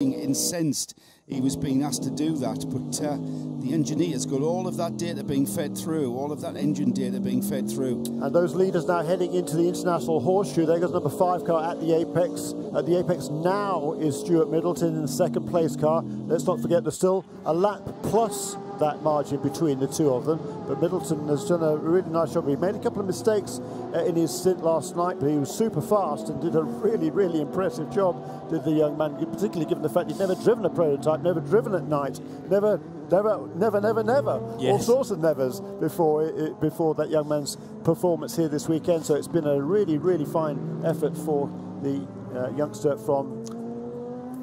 incensed he was being asked to do that, but the engineers got all of that data being fed through, all of that engine data being fed through. And those leaders now heading into the International Horseshoe. There goes number 5 car at the apex. At the apex now is Stuart Middleton in the second place car. Let's not forget there's still a lap plus that margin between the two of them, but Middleton has done a really nice job. He made a couple of mistakes in his stint last night, but he was super fast and did a really impressive job, did the young man, particularly given the fact he'd never driven a prototype, never driven at night, never, yes. All sorts of nevers before that young man's performance here this weekend. So it's been a really fine effort for the youngster from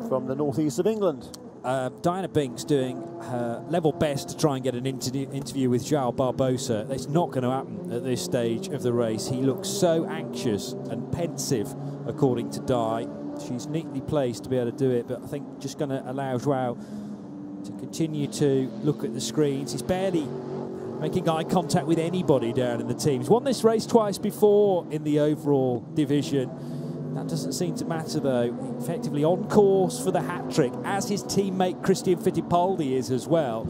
the northeast of England. Diana Binks doing her level best to try and get an interview with João Barbosa. It's not going to happen at this stage of the race. He looks so anxious and pensive, according to Di. She's neatly placed to be able to do it, but I think just going to allow João to continue to look at the screens. He's barely making eye contact with anybody down in the team. He's won this race twice before in the overall division. That doesn't seem to matter, though. Effectively on course for the hat-trick, as his teammate Christian Fittipaldi is as well.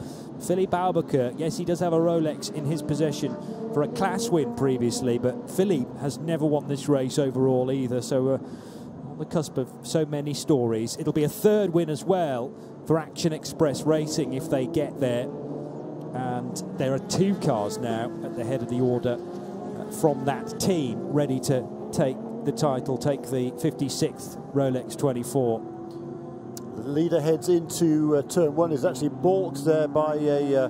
Philippe Albuquerque, yes, he does have a Rolex in his possession for a class win previously, but Philippe has never won this race overall either, so on the cusp of so many stories. It'll be a third win as well for Action Express Racing if they get there. And there are 2 cars now at the head of the order from that team ready to take the title, take the 56th Rolex 24. The leader heads into turn 1, is actually balked there by a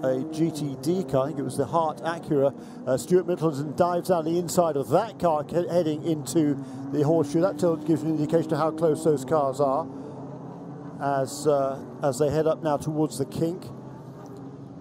GTD car. I think it was the Hart Acura. Stuart Middleton dives down the inside of that car heading into the horseshoe. That gives you an indication of how close those cars are as they head up now towards the kink.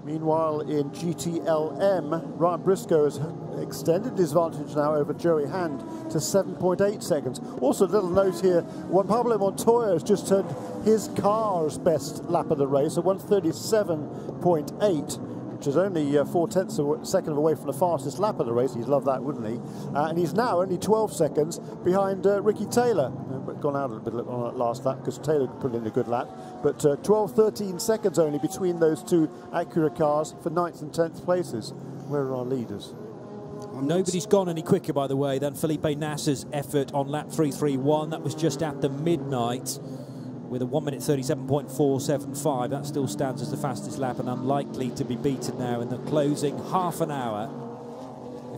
Meanwhile, in GTLM, Ryan Briscoe has extended his advantage now over Joey Hand to 7.8 seconds. Also, a little note here, when Pablo Montoya has just turned his car's best lap of the race, a 1:37.8, which is only 0.4 of a second away from the fastest lap of the race. He'd love that, wouldn't he? And he's now only 12 seconds behind Ricky Taylor. Gone out a little bit on that last lap because Taylor put in a good lap, but 12-13 seconds only between those 2 Acura cars for 9th and 10th places. Where are our leaders? Nobody's gone any quicker, by the way, than Felipe Nasser's effort on lap 331. That was just after midnight with a 1:37.475. That still stands as the fastest lap and unlikely to be beaten now in the closing half an hour.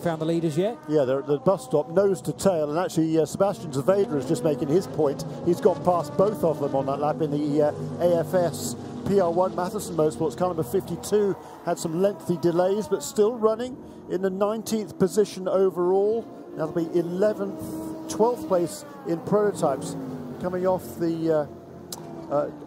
Found the leaders yet? Yeah, they're at the bus stop, nose to tail, and actually Sebastian Vettel is just making his point. He's gone past both of them on that lap in the AFS PR1 Matheson Motorsports car number 52. Had some lengthy delays, but still running in the 19th position overall. That'll be 11th, 12th place in prototypes. Coming off the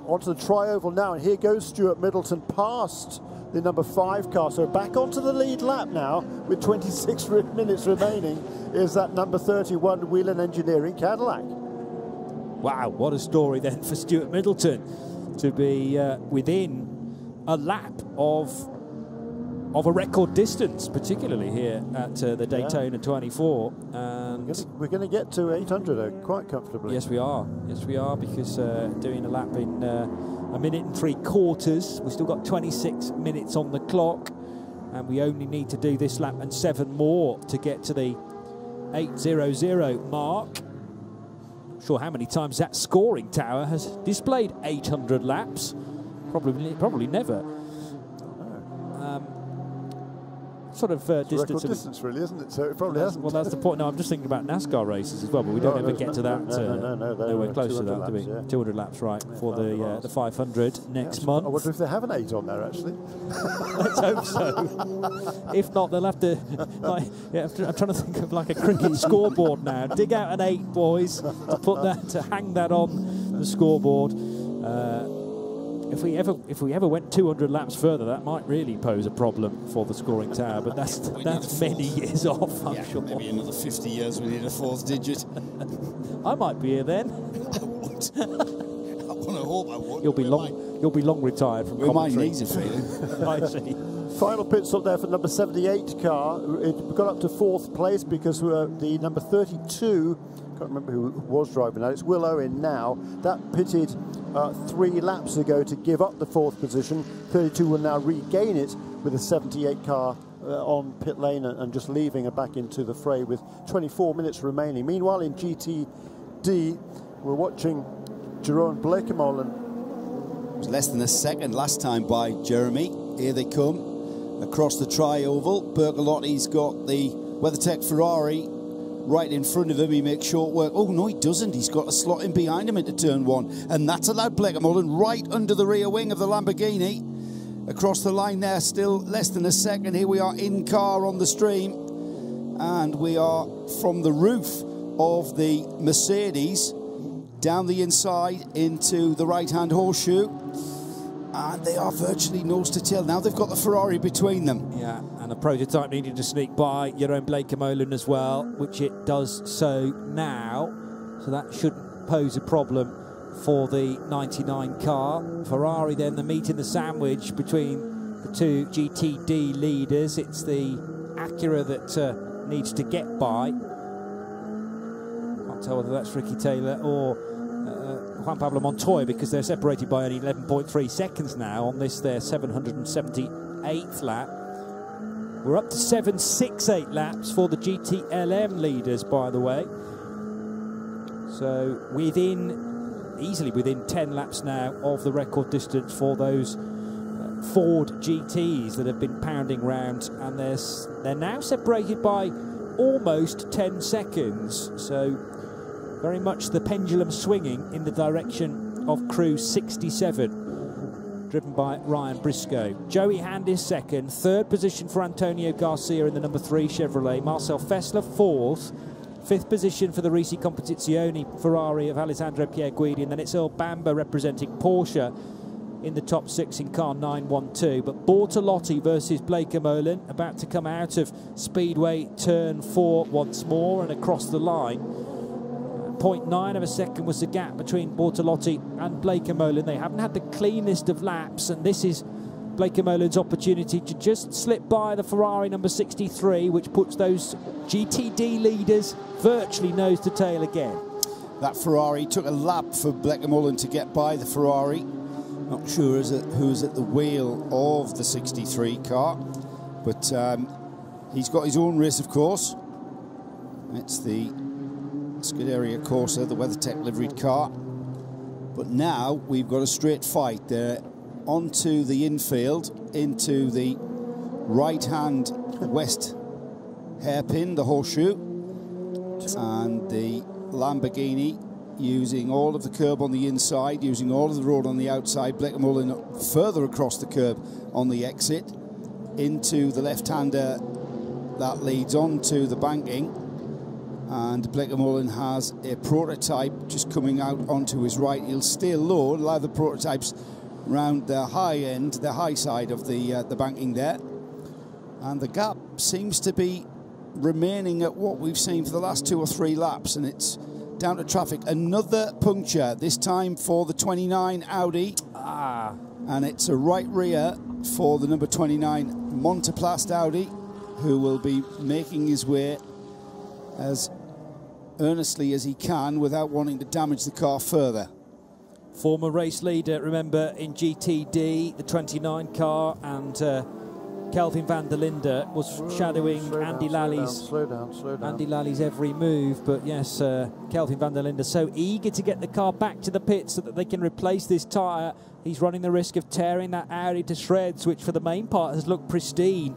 onto the tri-oval now, and here goes Stuart Middleton past the number 5 car, so back onto the lead lap now with 26 minutes remaining is that number 31 Whelen Engineering Cadillac. Wow, what a story then for Stuart Middleton to be within a lap of a record distance, particularly here at the Daytona 24. And we're going to get to 800 quite comfortably. Yes, we are. Yes, we are, because doing a lap in 1 minute and 3/4. We've still got 26 minutes on the clock, and we only need to do this lap and 7 more to get to the 8:00 mark. Not sure how many times that scoring tower has displayed 800 laps. Probably never. Sort of distance. Record distance, really, isn't it? So it probably hasn't. Well, that's the point. No, I'm just thinking about NASCAR races as well, but we don't ever get to that. Nowhere close to that, do we? Yeah. 200 laps, right, for the 500 next month. I wonder if they have an 8 on there, actually. Let's hope so. If not, they'll have to. I'm trying to think of like a cricket scoreboard now. Dig out an 8, boys, to hang that on the scoreboard. If we ever went 200 laps further, that might really pose a problem for the scoring tower, but that's many years off, I'm sure. Maybe another 50 years we need a 4th digit. I might be here then. I won't. I want to hope I won't. You'll be long retired from commentary. My knees are failing. I see. Final pit stop there for number 78 car. It got up to 4th place because the number 32, can't remember who was driving that, it's Will Owen now, that pitted 3 laps ago to give up the 4th position. 32 will now regain it with a 78 car on pit lane and just leaving it back into the fray with 24 minutes remaining. Meanwhile, in GTD, we're watching Jeroen Bleekemolen. It was less than a second last time by Jeremy. Here they come across the tri-oval. Bertolotti's got the WeatherTech Ferrari right in front of him. He makes short work. Oh, no, he doesn't. He's got a slot in behind him into turn 1. And that's allowed Bleekemolen right under the rear wing of the Lamborghini. Across the line there, still less than a second. Here we are in car on the stream. And we are from the roof of the Mercedes down the inside into the right-hand horseshoe. And they are virtually nose to tail. Now they've got the Ferrari between them. Yeah, and the prototype needed to sneak by Jeroen Bleekemolen as well, which it does so now. So that shouldn't pose a problem for the 99 car. Ferrari then the meat in the sandwich between the 2 GTD leaders. It's the Acura that needs to get by. Can't tell whether that's Ricky Taylor or Juan Pablo Montoya, because they're separated by only 11.3 seconds now on this their 778th lap. We're up to 768 laps for the GTLM leaders, by the way. So easily within 10 laps now of the record distance for those Ford GTs that have been pounding round, and they're now separated by almost 10 seconds. So very much the pendulum swinging in the direction of crew 67, driven by Ryan Briscoe. Joey Hand is second. 3rd position for Antonio Garcia in the number 3 Chevrolet. Marcel Fessler 4th. 5th position for the Risi Competizione Ferrari of Alessandro Pierguidi. And then it's Earl Bamber representing Porsche in the top 6 in car 912. But Bortolotti versus Bleekemolen about to come out of Speedway turn 4 once more and across the line. 0.9 of a second was the gap between Bortolotti and Bleekemolen. They haven't had the cleanest of laps, and this is Bleekemolen's opportunity to just slip by the Ferrari number 63, which puts those GTD leaders virtually nose to tail again. That Ferrari took a lap for Bleekemolen to get by the Ferrari. Not sure who's at the wheel of the 63 car, but he's got his own race, of course. It's the Scuderia Corsa, the WeatherTech liveried car. But now we've got a straight fight. They're onto the infield, into the right-hand west hairpin, the horseshoe, and the Lamborghini using all of the curb on the inside, using all of the road on the outside. Bleekemolen further across the curb on the exit into the left-hander that leads on to the banking. And Bleekemolen has a prototype just coming out onto his right. He'll stay low, allow the prototypes round the high end, the high side of the banking there. And the gap seems to be remaining at what we've seen for the last 2 or 3 laps, and it's down to traffic. Another puncture, this time for the 29 Audi. And it's a right rear for the number 29 Monteplast Audi, who will be making his way as earnestly as he can without wanting to damage the car further. Former race leader, remember, in GTD, the 29 car, and Kelvin van der Linde was shadowing Andy Lally's Andy Lally's every move. But yes, Kelvin van der Linde so eager to get the car back to the pit so that they can replace this tyre. He's running the risk of tearing that Audi to shreds, which for the main part has looked pristine.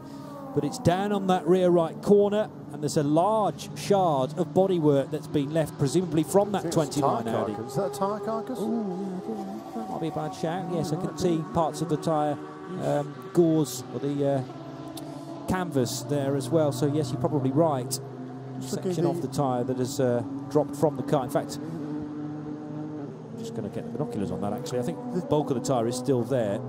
But it's down on that rear right corner, and there's a large shard of bodywork that's been left, presumably from that 29 Audi. Is that a tyre carcass? Ooh, that might be a bad shout. Yes, I can see parts of the tyre gauze, or the canvas there as well. So yes, you're probably right. Section of the tyre that has dropped from the car. In fact, I'm just going to get the binoculars on that, actually. I think the bulk of the tyre is still there.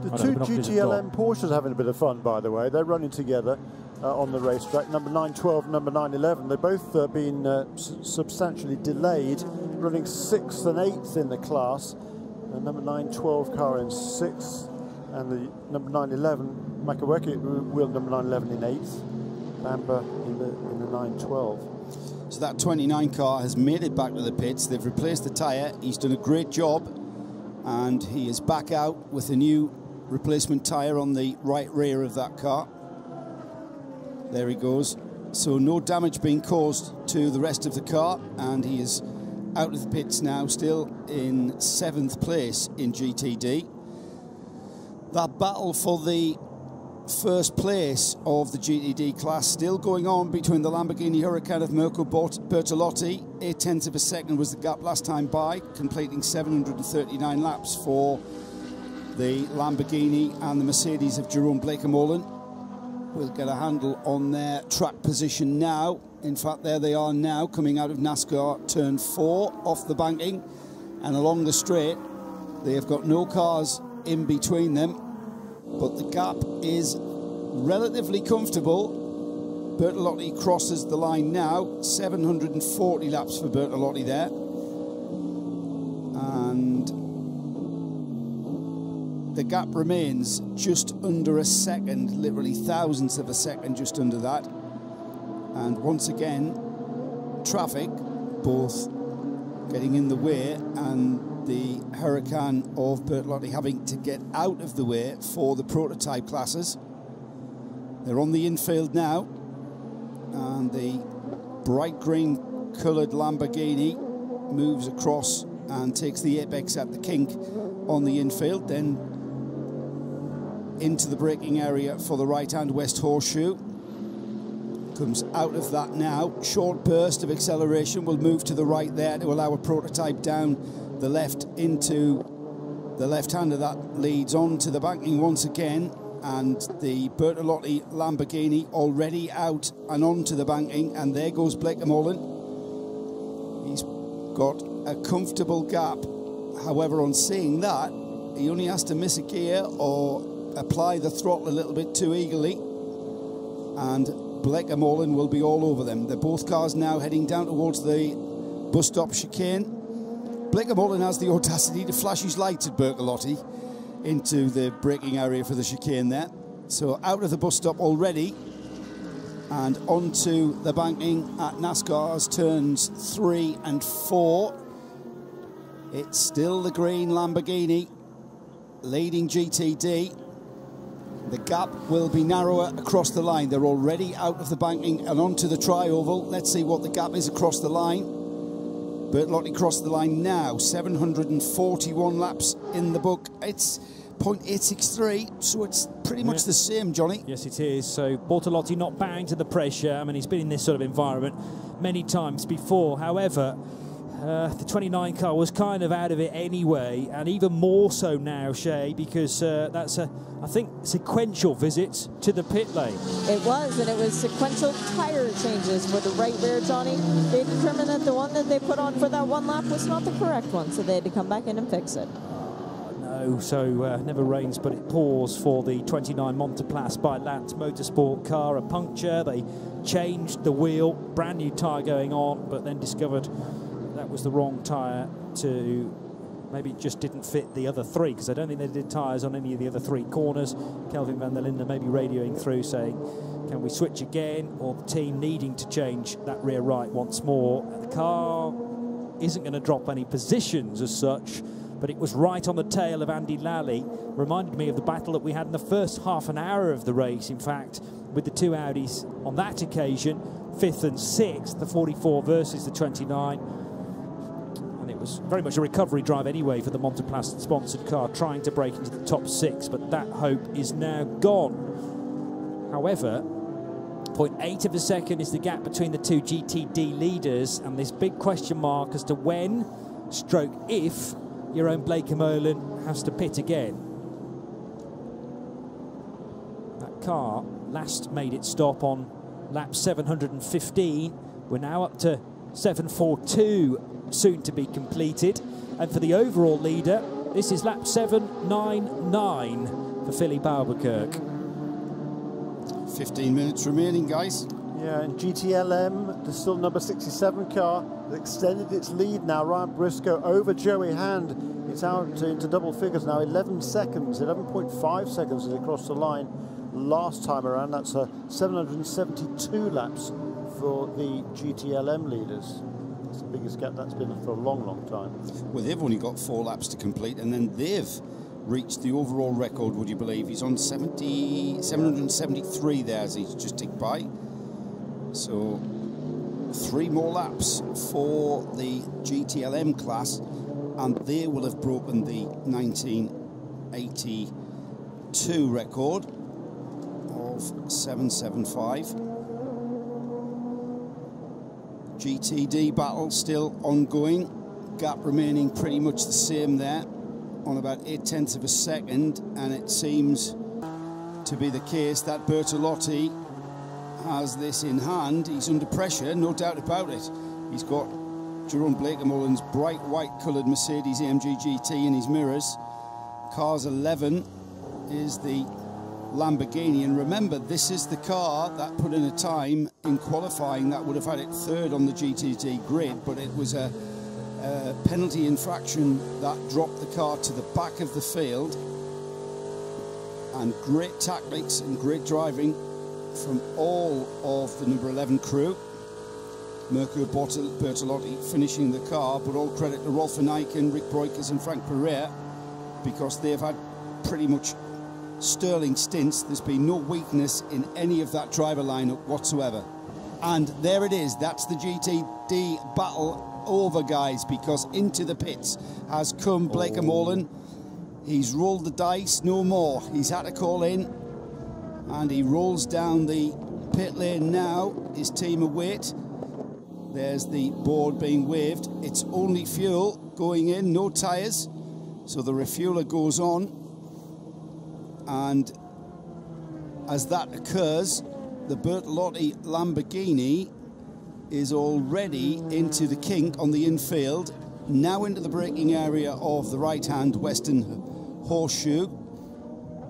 The 2 GTLM Porsches are having a bit of fun, by the way. They're running together on the racetrack. Number 912 and number 911. They've both been substantially delayed, running 6th and 8th in the class. The number 912 car in 6th, and the number 911, Makaweki wheel number 911 in 8th, Bamber in the 912. So that 29 car has made it back to the pits. They've replaced the tyre. He's done a great job And he is back out with a new replacement tyre on the right rear of that car. There he goes. So no damage being caused to the rest of the car, and he is out of the pits now, still in 7th place in GTD. That battle for the first place of the GTD class still going on between the Lamborghini Huracan of Mirko Bertolotti. 0.8 of a second was the gap last time by, completing 739 laps for the Lamborghini, and the Mercedes of Jerome Blakemolin will get a handle on their track position now. In fact, there they are now, coming out of NASCAR turn 4 off the banking and along the straight. They have got no cars in between them, but the gap is relatively comfortable. Bertolotti crosses the line now, 740 laps for Bertolotti there. And the gap remains just under a second, literally thousandths of a second just under that. And once again, traffic, both getting in the way and the Huracan of Bertolotti having to get out of the way for the prototype classes. They're on the infield now, and the bright green coloured Lamborghini moves across and takes the apex at the kink on the infield, then into the braking area for the right-hand west horseshoe. Comes out of that now. Short burst of acceleration will move to the right there to allow a prototype down the left into the left-hander. That leads on to the banking once again, and the Bertolotti Lamborghini already out and onto the banking, and there goes Blakemolin. He's got a comfortable gap. However, on seeing that, he only has to miss a gear or apply the throttle a little bit too eagerly, and Blakemolin will be all over them. They're both cars now heading down towards the bus stop chicane. Blakemolin has the audacity to flash his lights at Bertolotti into the braking area for the chicane there. So out of the bus stop already and onto the banking at NASCAR's turns 3 and 4. It's still the green Lamborghini leading GTD. The gap will be narrower across the line. They're already out of the banking and onto the tri-oval. Let's see what the gap is across the line. Bertolotti crossed the line now. 741 laps in the book. It's 0.863, so it's pretty much the same, Johnny. Yes, it is. So Bertolotti not bowing to the pressure. I mean, he's been in this sort of environment many times before. However, the 29 car was kind of out of it anyway, and even more so now, Shay, because that's a, I think, sequential visit to the pit lane. It was, and it was sequential tire changes for the right rear, Johnny. They determined that the one that they put on for that one lap was not the correct one, so they had to come back in and fix it. No, so never rains but it pours for the 29 Montreal by Lance Motorsport car. A puncture, they changed the wheel, brand new tyre going on, but then discovered that was the wrong tyre to, maybe it just didn't fit the other three, because I don't think they did tyres on any of the other three corners. Kelvin van der Linde maybe radioing through saying, can we switch again, or the team needing to change that rear right once more. The car isn't going to drop any positions as such, but it was right on the tail of Andy Lally. Reminded me of the battle that we had in the first half an hour of the race, in fact, with the two Audis on that occasion, 5th and 6th, the 44 versus the 29. And it was very much a recovery drive anyway for the Montreal sponsored car, trying to break into the top 6, but that hope is now gone. However, 0.8 of a second is the gap between the two GTD leaders, and this big question mark as to when, stroke if, your own Blakemolin has to pit again. That car last made its stop on lap 715. We're now up to 742, soon to be completed. And for the overall leader, this is lap 799 for Philippe Albuquerque. 15 minutes remaining, guys. Yeah, and GTLM, the still number 67 car, extended its lead now. Ryan Briscoe over Joey Hand. It's out into double figures now, 11 seconds, 11.5 seconds as it crossed the line last time around. That's 772 laps for the GTLM leaders. That's the biggest gap that's been for a long, long time. Well, they've only got 4 laps to complete, and then they've reached the overall record, would you believe? He's on 773 there as he's just ticked by. So 3 more laps for the GTLM class, and they will have broken the 1982 record of 775. GTD battle still ongoing, gap remaining pretty much the same there on about 0.8 of a second, and it seems to be the case that Bertolotti has this in hand. He's under pressure, no doubt about it. He's got Jerome Blakemullen's bright white coloured Mercedes AMG GT in his mirrors. Cars 11 is the Lamborghini, and remember, this is the car that put in a time in qualifying that would have had it 3rd on the GTD grid, but it was a penalty infraction that dropped the car to the back of the field. And great tactics and great driving from all of the number 11 crew. Mirko Bertolotti finishing the car, but all credit to Rolf van Eycken, Rick Breukers and Frank Pereira, because they've had pretty much sterling stints. There's been no weakness in any of that driver lineup whatsoever. And there it is. That's the GTD battle over, guys, because into the pits has come Blakemullen. He's rolled the dice, no more. He's had to call in, and he rolls down the pit lane now. His team await. There's the board being waved. It's only fuel going in, no tyres. So the refueler goes on. And as that occurs, the Bertolotti Lamborghini is already into the kink on the infield, now into the braking area of the right-hand Western Horseshoe,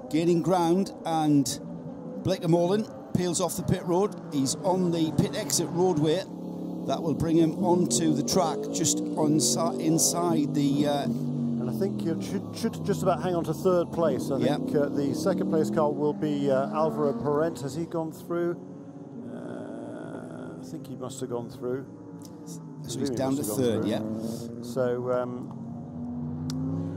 gaining ground, and Blakemullen peels off the pit road. He's on the pit exit roadway. That will bring him onto the track just inside the... and I think you should just about hang on to 3rd place. I think the 2nd place car will be Alvaro Parent. Has he gone through? I think he must have gone through. So he's down to 3rd, yeah. So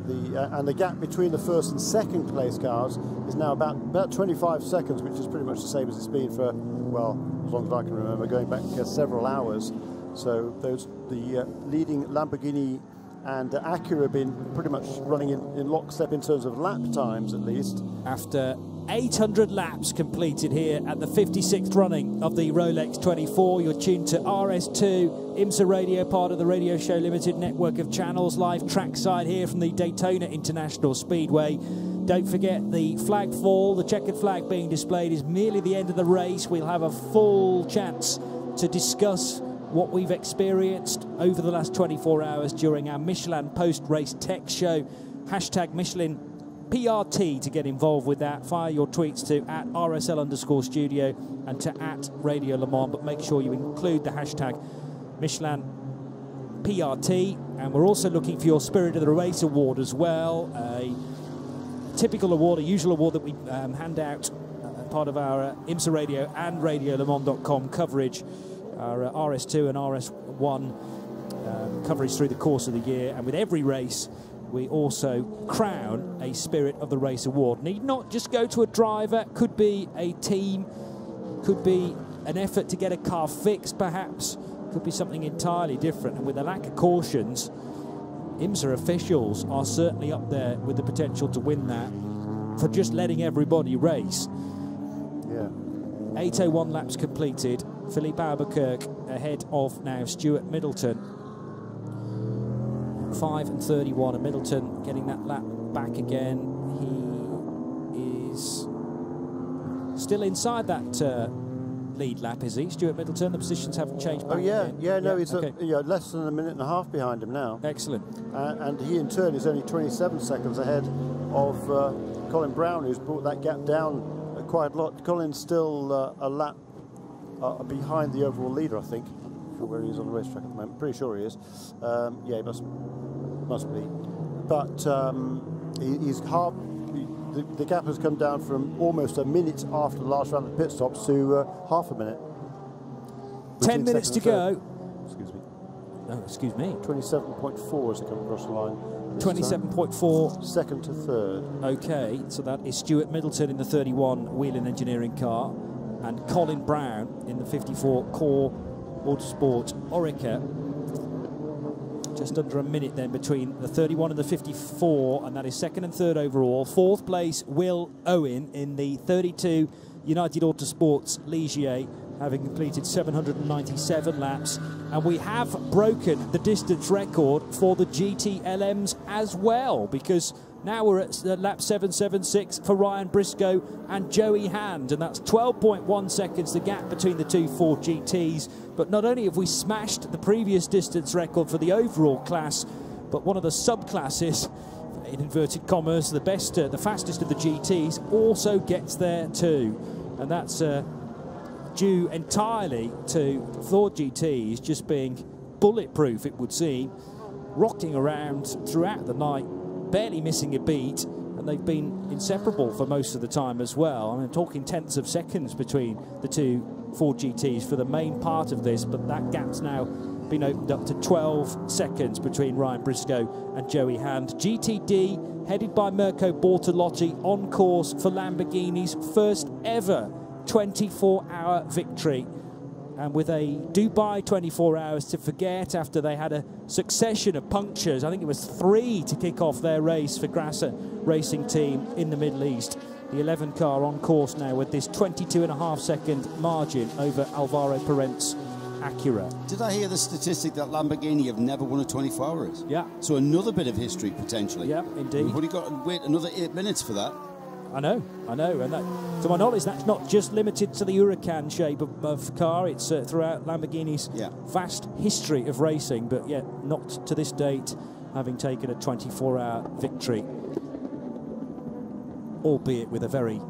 the gap between the 1st and 2nd place cars is now about 25 seconds, which is pretty much the same as it's been for, well, as long as I can remember, going back several hours. So the leading Lamborghini and Acura have been pretty much running in lockstep in terms of lap times, at least. After 800 laps completed here at the 56th running of the Rolex 24, you're tuned to RS2, IMSA Radio, part of the Radio Show Limited network of channels, live trackside here from the Daytona International Speedway. Don't forget the flag fall, the checkered flag being displayed is merely the end of the race. We'll have a full chance to discuss what we've experienced over the last 24 hours during our Michelin post-race tech show. Hashtag Michelin PRT to get involved with that. Fire your tweets to @RSL_studio and to @Radio Le Mans, but make sure you include the hashtag Michelin PRT. And we're also looking for your Spirit of the Race award as well, a typical award, a usual award that we hand out part of our IMSA Radio and RadioLeMans.com coverage, our RS2 and RS1 coverage through the course of the year. And with every race, we also crown a Spirit of the Race award. Need not just go to a driver, could be a team, could be an effort to get a car fixed perhaps, could be something entirely different. And with a lack of cautions, IMSA officials are certainly up there with the potential to win that for just letting everybody race. Yeah. 801 laps completed. Philippe Albuquerque ahead of now Stuart Middleton. 5 and 31, and Middleton getting that lap back again. He is still inside that lead lap, is he? Stuart Middleton, the positions haven't changed back again. He's less than a minute and a half behind him now. Excellent. And he in turn is only 27 seconds ahead of Colin Brown, who's brought that gap down quite a lot. Colin's still a lap behind the overall leader, I think. I'm not sure where he is on the racetrack at the moment. Pretty sure he is. Yeah, he must be. But he's half. The gap has come down from almost a minute after the last round of pit stops to half a minute. 10 minutes to go. Excuse me. Oh, excuse me. 27.4 as they come across the line. 27.4. Second to third. Okay, so that is Stuart Middleton in the 31 Whelen Engineering car and Colin Brown in the 54 Core Autosport Orica. Just under a minute then between the 31 and the 54, and that is second and third overall. Fourth place, Will Owen in the 32 United Autosports Ligier, having completed 797 laps. And we have broken the distance record for the GTLMs as well, because now we're at lap 776 for Ryan Briscoe and Joey Hand, and that's 12.1 seconds the gap between the two Ford GTs. But not only have we smashed the previous distance record for the overall class, but one of the subclasses, in inverted commas, the best, the fastest of the GTs, also gets there too. And that's due entirely to Ford GTs just being bulletproof, it would seem, rocking around throughout the night, barely missing a beat, and they've been inseparable for most of the time as well. I mean, talking tenths of seconds between the two Ford GTs for the main part of this, but that gap's now been opened up to 12 seconds between Ryan Briscoe and Joey Hand. GTD, headed by Mirko Bortolotti, on course for Lamborghini's first ever 24-hour victory, and with a Dubai 24 hours to forget after they had a succession of punctures. I think it was 3 to kick off their race for Grasser Racing Team in the Middle East. The 11 car on course now with this 22.5 second margin over Alvaro Parent's Acura. Did I hear the statistic that Lamborghini have never won a 24 hours? Yeah. So another bit of history potentially. Yeah, indeed. We've only got to wait another 8 minutes for that. I know, and that, to my knowledge, that's not just limited to the Huracan shape of car. It's throughout Lamborghini's vast history of racing, but yet not to this date, having taken a 24-hour victory, albeit with a very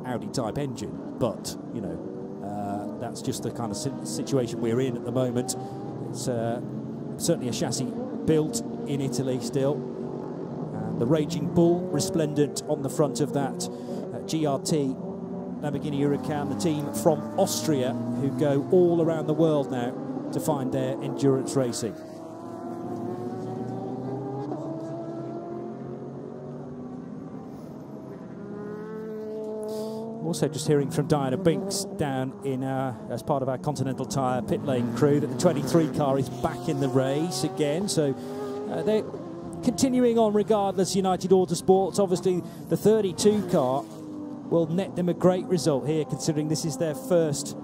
Audi-type engine. But you know, that's just the kind of situation we're in at the moment. It's certainly a chassis built in Italy still. The Raging Bull resplendent on the front of that GRT Lamborghini Huracan, the team from Austria who go all around the world now to find their endurance racing. Also just hearing from Diana Binks down in as part of our Continental Tire pit lane crew that the 23 car is back in the race again, so they're continuing on regardless. United Autosports, obviously the 32 car will net them a great result here, considering this is their first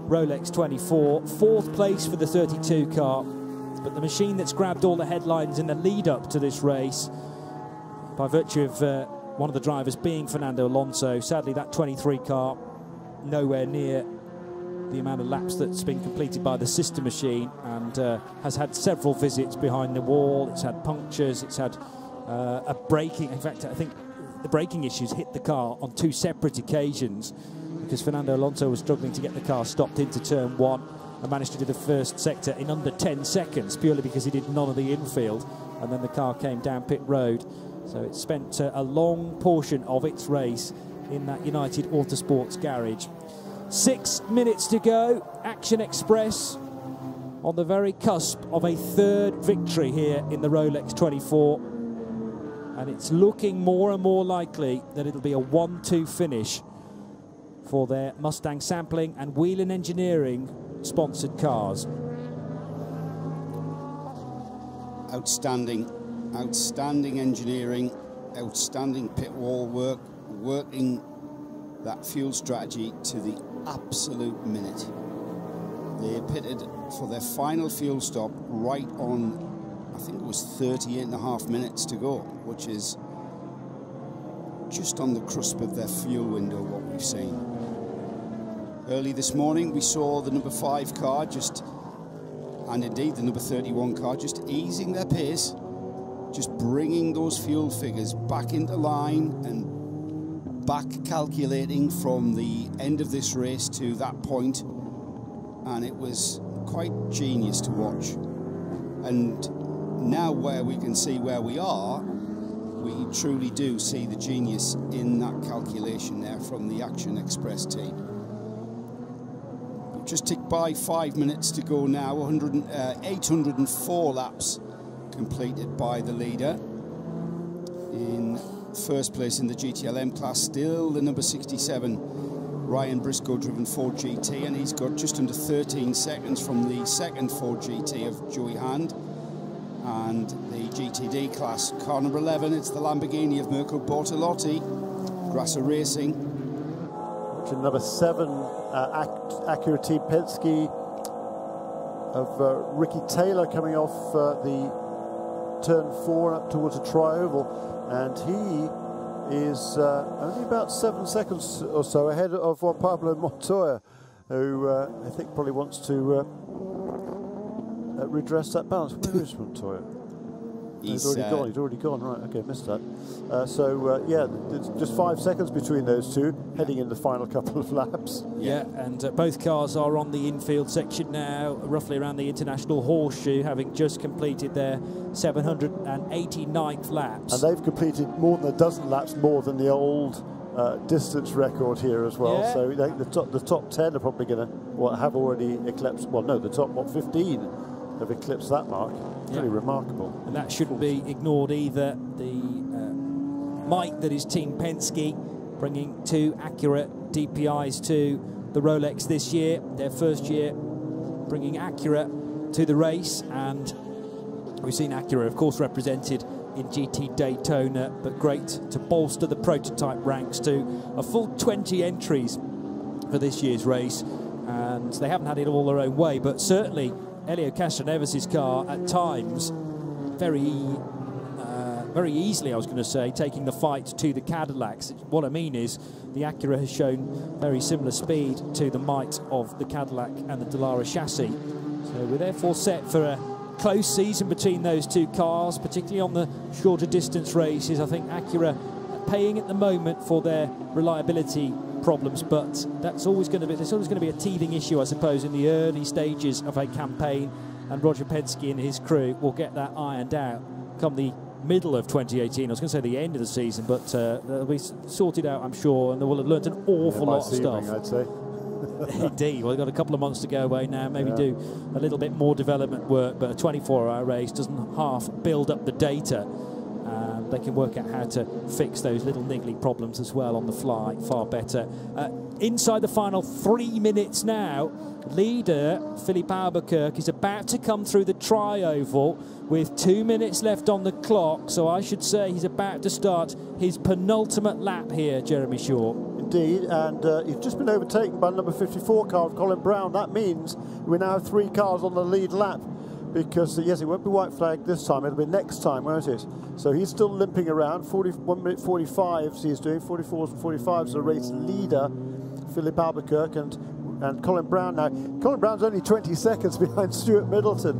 Rolex 24. Fourth place for the 32 car, but the machine that's grabbed all the headlines in the lead up to this race, by virtue of one of the drivers being Fernando Alonso, sadly that 23 car nowhere near the amount of laps that's been completed by the sister machine, and has had several visits behind the wall. It's had punctures, it's had a braking. In fact, I think the braking issues hit the car on 2 separate occasions, because Fernando Alonso was struggling to get the car stopped into turn 1 and managed to do the first sector in under 10 seconds, purely because he did none of the infield, and then the car came down pit road. So it spent a long portion of its race in that United Autosports garage. 6 minutes to go. Action Express on the very cusp of a third victory here in the Rolex 24. And it's looking more and more likely that it'll be a 1-2 finish for their Mustang Sampling and Whelen Engineering sponsored cars. Outstanding engineering, outstanding pit wall work, working that fuel strategy to the absolute minute. They pitted for their final fuel stop right on, I think it was 38.5 minutes to go, which is just on the cusp of their fuel window, what we've seen. Early this morning we saw the number 5 car and indeed the number 31 car just easing their pace, just bringing those fuel figures back into line and back calculating from the end of this race to that point, and it was quite genius to watch. And now where we can see where we are, we truly do see the genius in that calculation there from the Action Express team, just ticked by 5 minutes to go now. 804 laps completed by the leader. In first place in the GTLM class, still the number 67, Ryan Briscoe, driven Ford GT, and he's got just under 13 seconds from the second Ford GT of Joey Hand. And the GTD class, car number 11, it's the Lamborghini of Mirko Bortolotti, Grasser Racing. Number 7, Acura Team Penske of Ricky Taylor coming off the turn 4 up towards a tri-oval, and he is only about 7 seconds or so ahead of Juan Pablo Montoya, who I think probably wants to redress that balance. Where is Montoya? He's already gone, right, okay, missed that. Yeah, it's just 5 seconds between those two, heading in the final couple of laps. Yeah, and both cars are on the infield section now, roughly around the International Horseshoe, having just completed their 789th laps. And they've completed more than a dozen laps more than the old distance record here as well. Yeah. So the top 10 are probably going to have already eclipsed, well, no, the top, 15 have eclipsed that mark. Really remarkable. And that shouldn't be ignored either. The might that is Team Penske, bringing 2 Acura DPIs to the Rolex this year. Their first year bringing Acura to the race, and we've seen Acura, of course, represented in GT Daytona, but great to bolster the prototype ranks to a full 20 entries for this year's race. And they haven't had it all their own way, but certainly Helio Castroneves' car at times very easily, I was going to say, taking the fight to the Cadillacs. What I mean is the Acura has shown very similar speed to the might of the Cadillac and the Dallara chassis. So we're therefore set for a close season between those two cars, particularly on the shorter distance races. I think Acura paying at the moment for their reliability problems, but there's always going to be a teething issue, I suppose, in the early stages of a campaign, and Roger Penske and his crew will get that ironed out come the middle of 2018. I was going to say the end of the season, but they'll be sorted out, I'm sure, and they will have learnt an awful lot of stuff. I'd say. Indeed. Well, they've got a couple of months to go away now, maybe do a little bit more development work, but a 24-hour race doesn't half build up the data. They can work out how to fix those little niggly problems as well on the fly far better. Inside the final 3 minutes now, leader Philippe Albuquerque is about to come through the tri-oval with 2 minutes left on the clock, so I should say he's about to start his penultimate lap here, Jeremy Shaw. Indeed, and he's just been overtaken by number 54 car of Colin Brown. That means we now have 3 cars on the lead lap, because yes, it won't be white flag this time, it'll be next time, won't it? So he's still limping around. 1 minute 45 he's doing, 44s and 45s, the race leader Philippe Albuquerque, and Colin Brown now. Colin Brown's only 20 seconds behind Stuart Middleton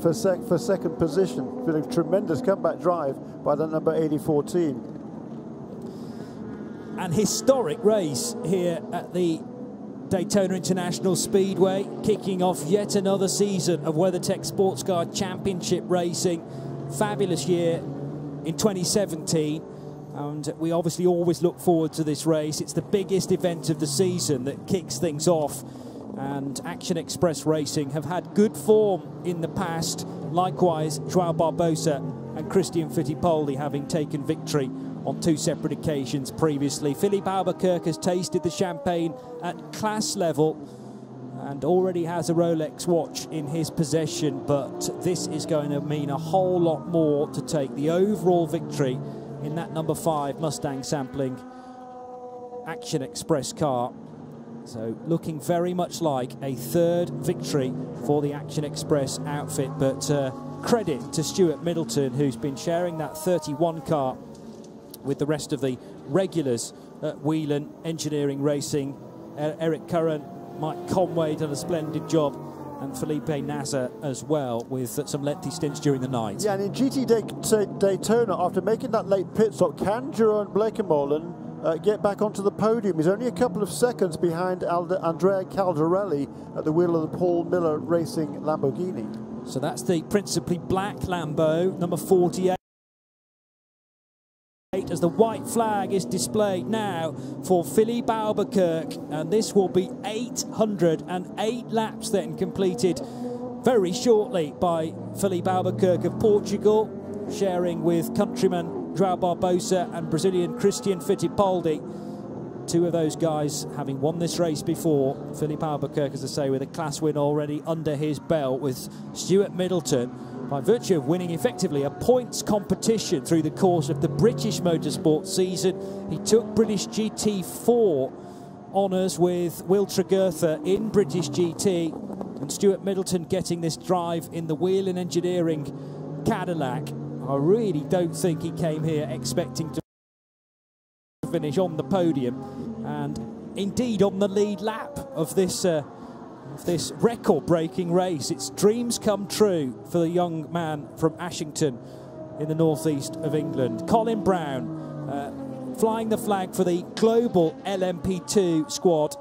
for second position. Been a tremendous comeback drive by the number 84 team. An historic race here at the Daytona International Speedway, kicking off yet another season of WeatherTech Sports Car Championship racing. Fabulous year in 2017, and we obviously always look forward to this race. It's the biggest event of the season that kicks things off, and Action Express Racing have had good form in the past. Likewise, Joao Barbosa and Christian Fittipaldi having taken victory on 2 separate occasions previously. Philippe Albuquerque has tasted the champagne at class level and already has a Rolex watch in his possession, but this is going to mean a whole lot more to take the overall victory in that number 5 Mustang sampling Action Express car. So looking very much like a 3rd victory for the Action Express outfit, but credit to Stuart Middleton, who's been sharing that 31 car with the rest of the regulars at Whelan Engineering Racing. Eric Curran, Mike Conway done a splendid job, and Felipe Nasser as well, with some lengthy stints during the night. Yeah, and in GT Daytona, after making that late pit stop, can Jeroen Blekemolen get back onto the podium? He's only a couple of seconds behind Andrea Caldarelli at the wheel of the Paul Miller Racing Lamborghini. So that's the principally black Lambo, number 48. right as the white flag is displayed now for Philippe Albuquerque, and this will be 808 laps then completed very shortly by Philippe Albuquerque of Portugal, sharing with countryman João Barbosa and Brazilian Christian Fittipaldi. Two of those guys having won this race before. Philippe Albuquerque, as I say, with a class win already under his belt, with Stuart Middleton, by virtue of winning effectively a points competition through the course of the British motorsport season. He took British GT4 honours with Will Tregurtha in British GT, and Stuart Middleton getting this drive in the Wheel and Engineering Cadillac. I really don't think he came here expecting to finish on the podium, and indeed on the lead lap of this record-breaking race. It's dreams come true for the young man from Ashington in the northeast of England. Colin Brown flying the flag for the global LMP2 squad,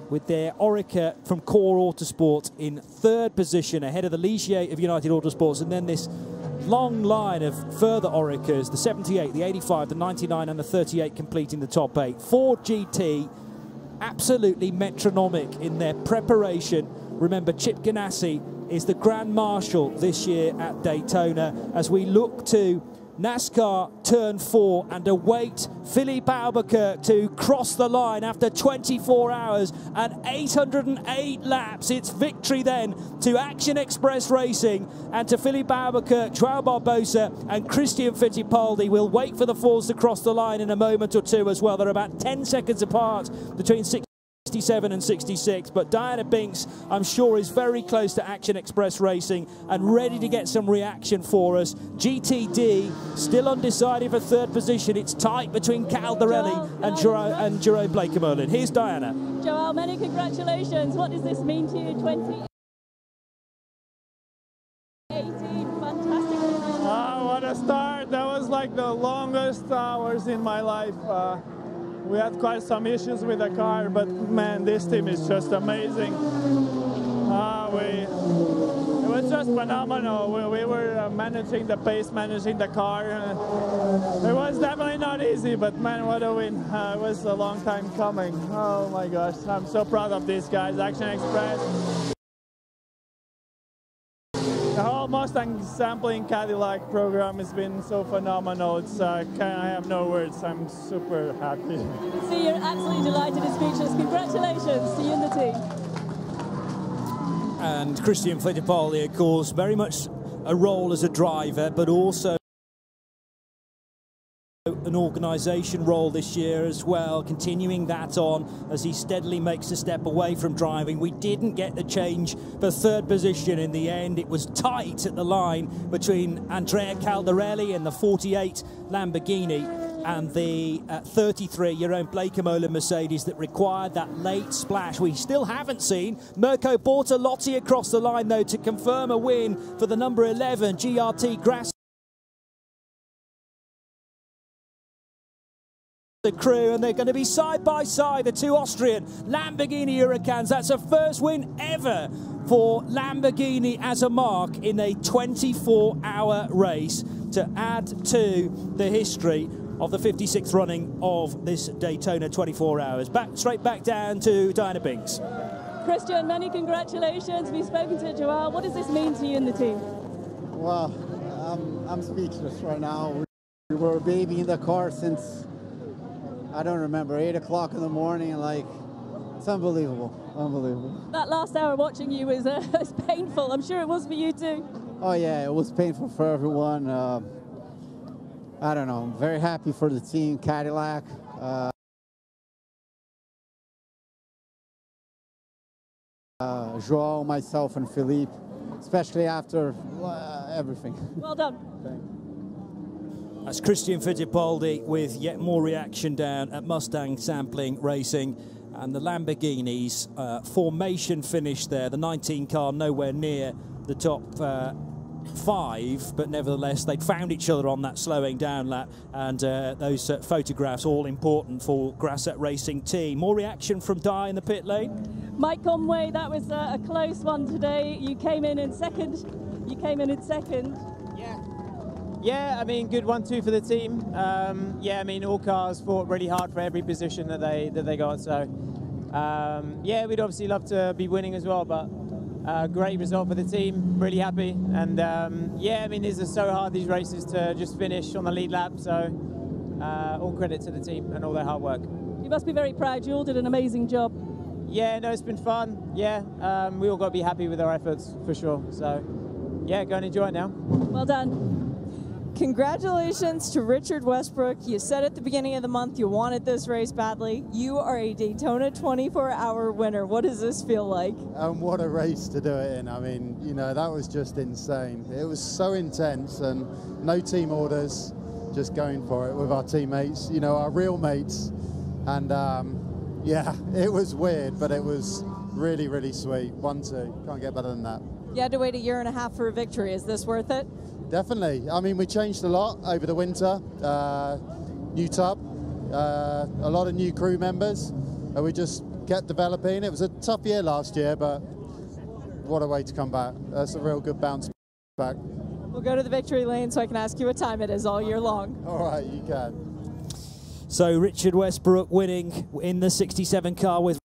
with their Orica from Core Autosport in third position ahead of the Ligier of United Autosports, and then this long line of further Oricas, the 78, the 85, the 99 and the 38 completing the top 8. Ford GT absolutely metronomic in their preparation. Remember, Chip Ganassi is the Grand Marshal this year at Daytona, as we look to NASCAR Turn 4 and await Philippe Albuquerque to cross the line after 24 hours and 808 laps. It's victory then to Action Express Racing and to Philippe Albuquerque, João Barbosa and Christian Fittipaldi. We'll wait for the Fords to cross the line in a moment or two as well. They're about 10 seconds apart between 67 and 66, but Diana Binks, I'm sure, is very close to Action Express Racing and ready to get some reaction for us. GTD still undecided for third position. It's tight between Caldarelli and Jerome Blakemolin. Here's Diana. Joel, many congratulations. What does this mean to you? 2018, fantastic. What a start. That was like the longest hours in my life. We had quite some issues with the car, but man, this team is just amazing. It was just phenomenal. We were managing the pace, managing the car. It was definitely not easy, but man, what a win. It was a long time coming. Oh my gosh, I'm so proud of these guys. Action Express. The whole Mustang sampling Cadillac program has been so phenomenal. It's I have no words. I'm super happy. See, you're absolutely delighted and speechless. Congratulations to you and the team. And Christian Fittipaldi, of course, very much a role as a driver, but also an organisation role this year as well, continuing that on as he steadily makes a step away from driving. We didn't get the change for third position in the end. It was tight at the line between Andrea Caldarelli and the 48 Lamborghini and the 33 Jerome Blakemolin Mercedes that required that late splash. We still haven't seen Mirko Bortolotti across the line, though, to confirm a win for the number 11 GRT Grass the crew, and they're going to be side by side, the two Austrian Lamborghini Huracans. That's a first win ever for Lamborghini as a mark in a 24-hour race to add to the history of the 56th running of this Daytona 24 hours. Straight back down to Diana Binks. Christian, many congratulations. We've spoken to Joel. What does this mean to you and the team? Well, I'm speechless right now. We were a baby in the car since, I don't remember, 8 o'clock in the morning, and like, it's unbelievable, unbelievable. That last hour watching you was painful. I'm sure it was for you too. Oh yeah, it was painful for everyone. I don't know, I'm very happy for the team, Cadillac. Joao, myself, and Philippe, especially after everything. Well done. Thanks. That's Christian Fittipaldi with yet more reaction down at Mustang Sampling Racing, and the Lamborghinis formation finish there. The 19 car nowhere near the top 5, but nevertheless they'd found each other on that slowing down lap, and those photographs all important for Grasset Racing team. More reaction from Di in the pit lane. Mike Conway, that was a close one today. You came in second. Yeah. Yeah, I mean, good 1-2 for the team. Yeah, I mean, all cars fought really hard for every position that they got. So, yeah, we'd obviously love to be winning as well, but great result for the team. Really happy. And yeah, I mean, these are so hard, these races, to just finish on the lead lap. So, all credit to the team and all their hard work. You must be very proud. You all did an amazing job. Yeah, no, it's been fun. Yeah, we all got to be happy with our efforts for sure. So, yeah, go and enjoy it now. Well done. Congratulations to Richard Westbrook. You said at the beginning of the month you wanted this race badly. You are a Daytona 24-hour winner. What does this feel like? What a race to do it in. I mean, you know, that was just insane. It was so intense, and no team orders, just going for it with our teammates, you know, our real mates. And yeah, it was weird, but it was really, really sweet. 1-2, can't get better than that. You had to wait a year and a half for a victory. Is this worth it? Definitely. I mean, we changed a lot over the winter. New tub, a lot of new crew members, and we just kept developing. It was a tough year last year, but what a way to come back. That's a real good bounce back. We'll go to the victory lane so I can ask you what time it is all year long. All right, you can. So Richard Westbrook winning in the 67 car with